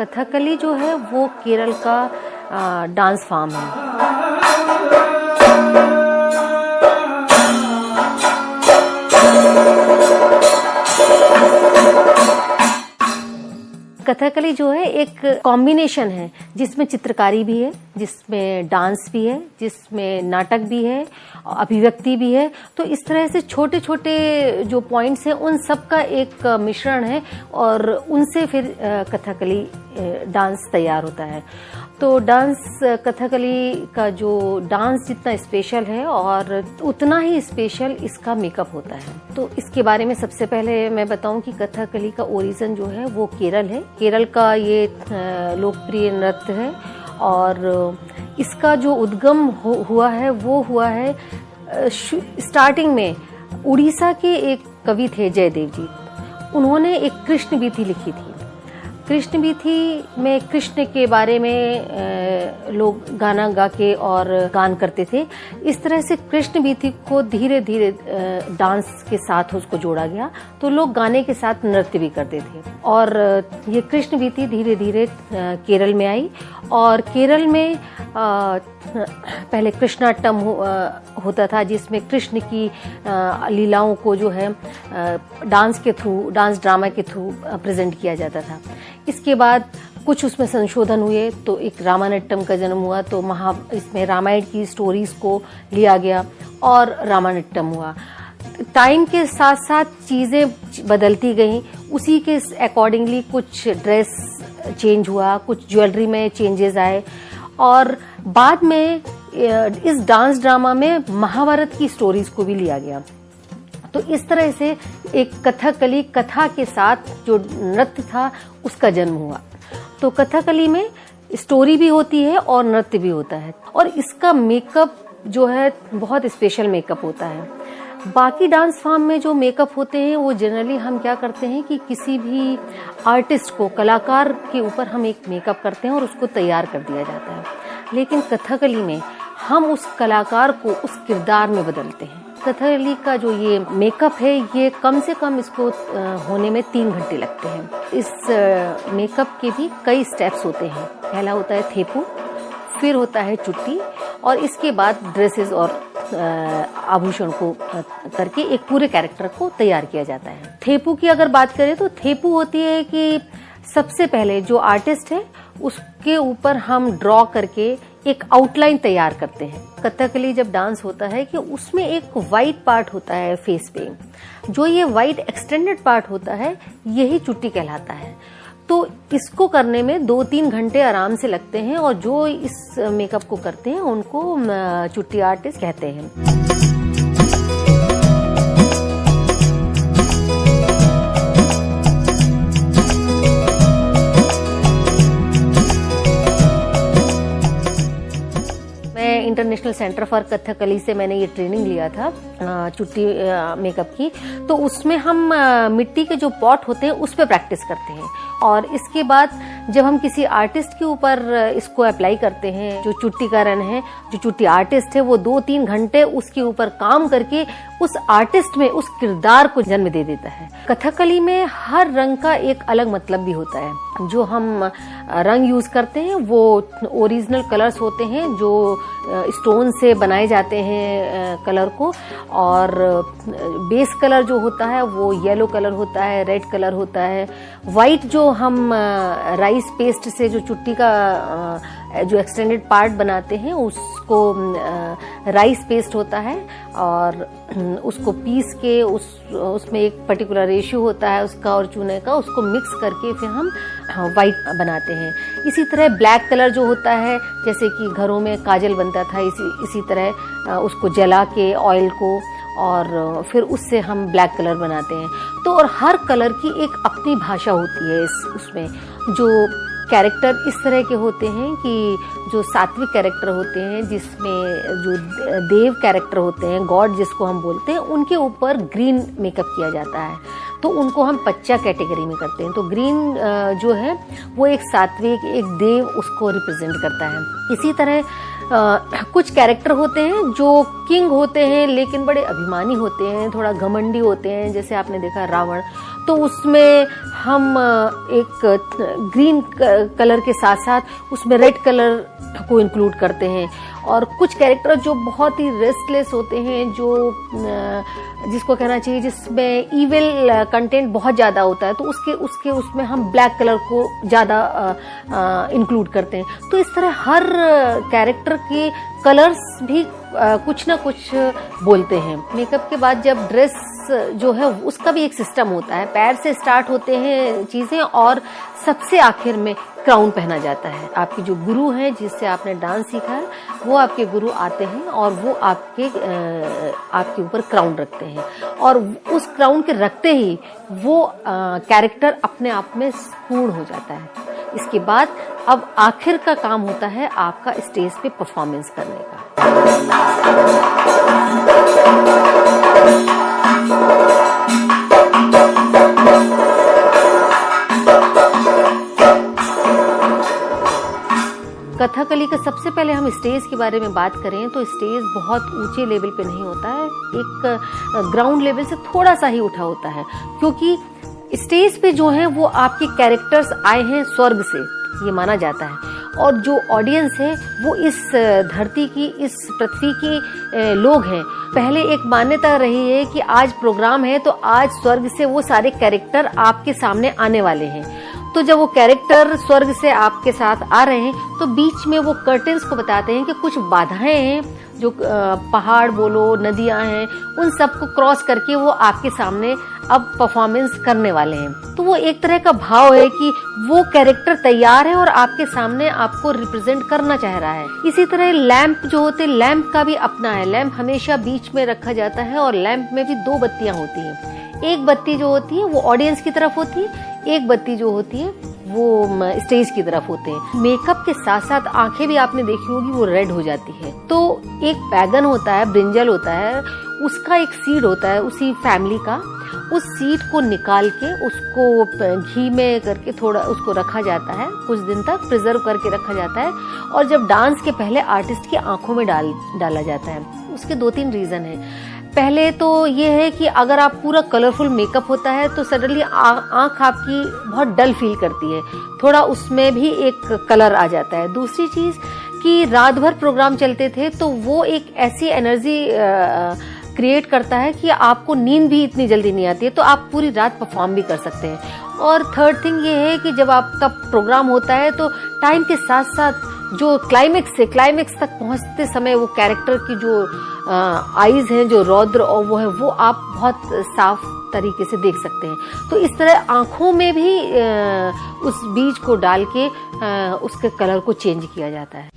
कथकली जो है वो केरल का डांस फॉर्म है। कथकली जो है एक कॉम्बिनेशन है जिसमें चित्रकारी भी है, जिसमें डांस भी है, जिसमें नाटक भी है, अभिव्यक्ति भी है। तो इस तरह से छोटे छोटे जो पॉइंट्स हैं उन सब का एक मिश्रण है और उनसे फिर कथकली डांस तैयार होता है। तो डांस कथकली का जो डांस जितना स्पेशल है और उतना ही स्पेशल इसका मेकअप होता है। तो इसके बारे में सबसे पहले मैं बताऊं कि कथकली का ओरिजिन जो है वो केरल है। केरल का ये लोकप्रिय नृत्य है और इसका जो उद्गम हुआ है वो हुआ है स्टार्टिंग में उड़ीसा के एक कवि थे जयदेव जी। उन्होंने एक कृष्ण वीथी लिखी थी। कृष्ण वीथी में कृष्ण के बारे में लोग गाना गा के और गान करते थे। इस तरह से कृष्ण वीथी को धीरे धीरे डांस के साथ उसको जोड़ा गया, तो लोग गाने के साथ नृत्य भी करते थे। और ये कृष्ण वीथी धीरे धीरे केरल में आई और केरल में पहले कृष्णाटम होता था जिसमें कृष्ण की लीलाओं को जो है डांस ड्रामा के थ्रू प्रेजेंट किया जाता था। इसके बाद कुछ उसमें संशोधन हुए तो एक रामानट्टम का जन्म हुआ। तो इसमें रामायण की स्टोरीज को लिया गया और रामानट्टम हुआ। टाइम के साथ साथ चीजें बदलती गईं, उसी के अकॉर्डिंगली कुछ ड्रेस चेंज हुआ, कुछ ज्वेलरी में चेंजेस आए और बाद में इस डांस ड्रामा में महाभारत की स्टोरीज को भी लिया गया। तो इस तरह से एक कथकली कथा के साथ जो नृत्य था उसका जन्म हुआ। तो कथकली में स्टोरी भी होती है और नृत्य भी होता है और इसका मेकअप जो है बहुत स्पेशल मेकअप होता है। बाकी डांस फॉर्म में जो मेकअप होते हैं वो जनरली हम क्या करते हैं कि किसी भी आर्टिस्ट को, कलाकार के ऊपर हम एक मेकअप करते हैं और उसको तैयार कर दिया जाता है। लेकिन कथकली में हम उस कलाकार को उस किरदार में बदलते हैं। कथकली का जो ये मेकअप है ये कम से कम इसको होने में 3 घंटे लगते हैं। इस मेकअप के भी कई स्टेप्स होते हैं। पहला होता है थेपू, फिर होता है चुट्टी और इसके बाद ड्रेसेस और आभूषण को करके एक पूरे कैरेक्टर को तैयार किया जाता है। थेपू की अगर बात करें तो थेपू होती है कि सबसे पहले जो आर्टिस्ट है उसके ऊपर हम ड्रॉ करके एक आउटलाइन तैयार करते हैं। कथकली जब डांस होता है कि उसमें एक वाइट पार्ट होता है फेस पे, जो ये वाइट एक्सटेंडेड पार्ट होता है यही चुट्टी कहलाता है। तो इसको करने में 2-3 घंटे आराम से लगते हैं और जो इस मेकअप को करते हैं उनको चुट्टी आर्टिस्ट कहते हैं। इंटरनेशनल सेंटर फॉर कथकली से मैंने ये ट्रेनिंग लिया था चुट्टी मेकअप की। तो उसमें हम मिट्टी के जो पॉट होते हैं उस पे प्रैक्टिस करते हैं और इसके बाद जब हम किसी आर्टिस्ट के ऊपर इसको अप्लाई करते हैं, जो चुट्टीकरण है, जो चुट्टी आर्टिस्ट है, वो 2-3 घंटे उसके ऊपर काम करके उस आर्टिस्ट में उस किरदार को जन्म दे देता है। कथकली में हर रंग का एक अलग मतलब भी होता है। जो हम रंग यूज करते हैं वो ओरिजिनल कलर्स होते हैं जो स्टोन से बनाए जाते हैं कलर को, और बेस कलर जो होता है वो येलो कलर होता है, रेड कलर होता है। वाइट जो हम राइस पेस्ट से जो चुट्टी का जो एक्सटेंडेड पार्ट बनाते हैं उसको राइस पेस्ट होता है और उसको पीस के उसमें एक पर्टिकुलर रेशियो होता है उसका और चूने का, उसको मिक्स करके फिर हम वाइट बनाते हैं। इसी तरह ब्लैक कलर जो होता है, जैसे कि घरों में काजल बनता था, इसी तरह उसको जला के ऑयल को और फिर उससे हम ब्लैक कलर बनाते हैं। तो और हर कलर की एक अपनी भाषा होती है। उसमें जो कैरेक्टर इस तरह के होते हैं कि जो सात्विक कैरेक्टर होते हैं, जिसमें जो देव कैरेक्टर होते हैं, गॉड जिसको हम बोलते हैं, उनके ऊपर ग्रीन मेकअप किया जाता है, तो उनको हम पच्चा कैटेगरी में करते हैं। तो ग्रीन जो है वो एक सात्विक, एक देव उसको रिप्रेजेंट करता है। इसी तरह कुछ कैरेक्टर होते हैं जो किंग होते हैं लेकिन बड़े अभिमानी होते हैं, थोड़ा घमंडी होते हैं, जैसे आपने देखा रावण। तो उसमें हम एक ग्रीन कलर के साथ साथ उसमें रेड कलर को इंक्लूड करते हैं। और कुछ कैरेक्टर जो बहुत ही रेस्टलेस होते हैं, जो जिसको कहना चाहिए जिसमें इविल कंटेंट बहुत ज़्यादा होता है, तो उसके उसमें हम ब्लैक कलर को ज़्यादा इंक्लूड करते हैं। तो इस तरह हर कैरेक्टर के कलर्स भी कुछ ना कुछ बोलते हैं। मेकअप के बाद जब ड्रेस जो है उसका भी एक सिस्टम होता है। पैर से स्टार्ट होते हैं चीज़ें और सबसे आखिर में क्राउन पहना जाता है। आपके जो गुरु हैं जिससे आपने डांस सीखा है, वो आपके गुरु आते हैं और वो आपके ऊपर क्राउन रखते हैं, और उस क्राउन के रखते ही वो कैरेक्टर अपने आप में पूर्ण हो जाता है। इसके बाद अब आखिर का काम होता है आपका स्टेज पे परफॉर्मेंस करने का। कथकली का सबसे पहले हम स्टेज के बारे में बात करें तो स्टेज बहुत ऊंचे लेवल पे नहीं होता है, एक ग्राउंड लेवल से थोड़ा सा ही उठा होता है, क्योंकि स्टेज पे जो है वो आपके कैरेक्टर्स आए हैं स्वर्ग से, ये माना जाता है। और जो ऑडियंस है वो इस धरती की, इस पृथ्वी के लोग हैं। पहले एक मान्यता रही है कि आज प्रोग्राम है तो आज स्वर्ग से वो सारे कैरेक्टर आपके सामने आने वाले हैं। तो जब वो कैरेक्टर स्वर्ग से आपके साथ आ रहे हैं तो बीच में वो कर्टेन्स को बताते हैं कि कुछ बाधाएं हैं, जो पहाड़ बोलो, नदियां हैं, उन सबको क्रॉस करके वो आपके सामने अब परफॉर्मेंस करने वाले हैं। तो वो एक तरह का भाव है कि वो कैरेक्टर तैयार है और आपके सामने आपको रिप्रेजेंट करना चाह रहा है। इसी तरह लैंप जो होते हैं, लैंप का भी अपना है। लैंप हमेशा बीच में रखा जाता है और लैंप में भी दो बत्तियां होती हैं। एक बत्ती जो होती है वो ऑडियंस की तरफ होती है, एक बत्ती जो होती है वो स्टेज की तरफ होते हैं। मेकअप के साथ साथ आंखें भी आपने देखी होगी वो रेड हो जाती है। तो एक बैगन होता है, ब्रिंजल होता है, उसका एक सीड होता है उसी फैमिली का। उस सीड को निकाल के उसको घी में करके थोड़ा उसको रखा जाता है, कुछ दिन तक प्रिजर्व करके रखा जाता है, और जब डांस के पहले आर्टिस्ट की आंखों में डाला जाता है। उसके 2-3 रीजन है। पहले तो ये है कि अगर आप पूरा कलरफुल मेकअप होता है तो सडनली आंख आपकी बहुत डल फील करती है, थोड़ा उसमें भी एक कलर आ जाता है। दूसरी चीज कि रात भर प्रोग्राम चलते थे तो वो एक ऐसी एनर्जी क्रिएट करता है कि आपको नींद भी इतनी जल्दी नहीं आती है, तो आप पूरी रात परफॉर्म भी कर सकते हैं। और थर्ड थिंग ये है कि जब आपका प्रोग्राम होता है तो टाइम के साथ साथ जो क्लाइमेक्स तक पहुंचते समय वो कैरेक्टर की जो आईज हैं, जो रौद्र और वो है, वो आप बहुत साफ तरीके से देख सकते हैं। तो इस तरह आंखों में भी उस बीज को डाल के उसके कलर को चेंज किया जाता है।